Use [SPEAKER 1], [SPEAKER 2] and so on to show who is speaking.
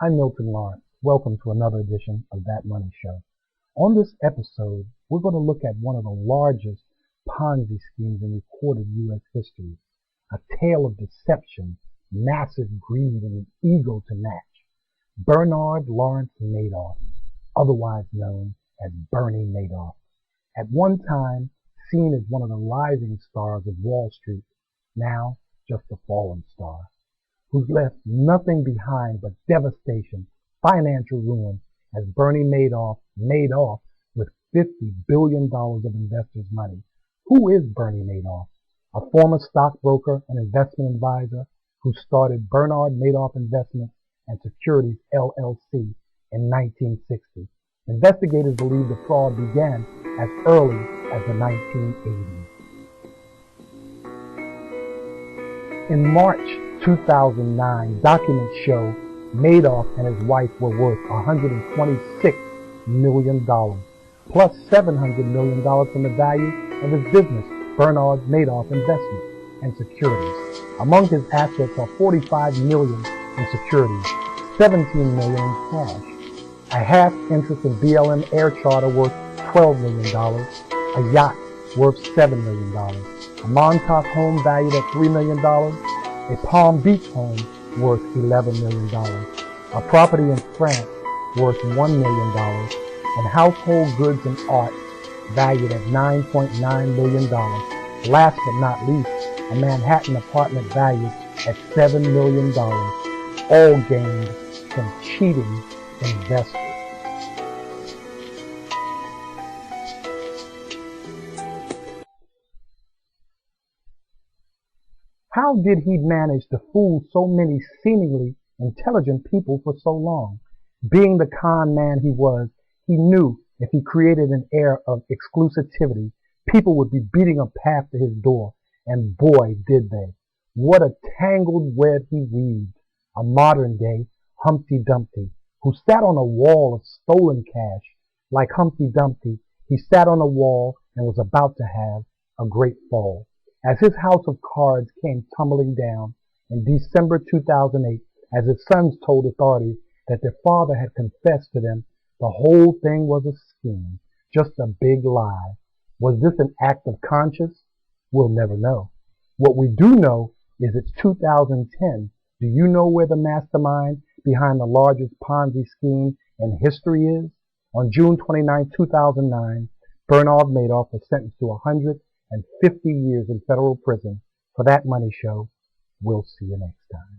[SPEAKER 1] I'm Milton Lawrence. Welcome to another edition of That Money Show. On this episode, we're going to look at one of the largest ponzi schemes in recorded U.S. history. A tale of deception, massive greed, and an ego to match. Bernard Lawrence Madoff, otherwise known as Bernie Madoff. At one time, seen as one of the rising stars of Wall Street, now just a fallen star, who's left nothing behind but devastation, financial ruin, as Bernie Madoff made off with $50 billion of investors' money. Who is Bernie Madoff? A former stockbroker and investment advisor who started Bernard Madoff Investments and Securities LLC in 1960. Investigators believe the fraud began as early as the 1980s. In March 2009, documents show Madoff and his wife were worth $126 million, plus $700 million from the value of his business, Bernard Madoff Investments and Securities. Among his assets are $45 million in securities, $17 million in cash, a half interest in BLM Air Charter worth $12 million, a yacht worth $7 million, a Montauk home valued at $3 million, a Palm Beach home worth $11 million, a property in France worth $1 million, and household goods and art valued at $9.9 million. Last but not least, a Manhattan apartment valued at $7 million, all gained from cheating investors. How did he manage to fool so many seemingly intelligent people for so long? Being the con man he was, he knew if he created an air of exclusivity, people would be beating a path to his door, and boy, did they. What a tangled web he weaved, a modern-day Humpty Dumpty, who sat on a wall of stolen cash. Like Humpty Dumpty, he sat on a wall and was about to have a great fall. As his house of cards came tumbling down in December 2008, as his sons told authorities that their father had confessed to them, the whole thing was a scheme, just a big lie. Was this an act of conscience? We'll never know. What we do know is it's 2010. Do you know where the mastermind behind the largest Ponzi scheme in history is? On June 29, 2009, Bernard Madoff was sentenced to 150 years in federal prison. For That Money Show, we'll see you next time.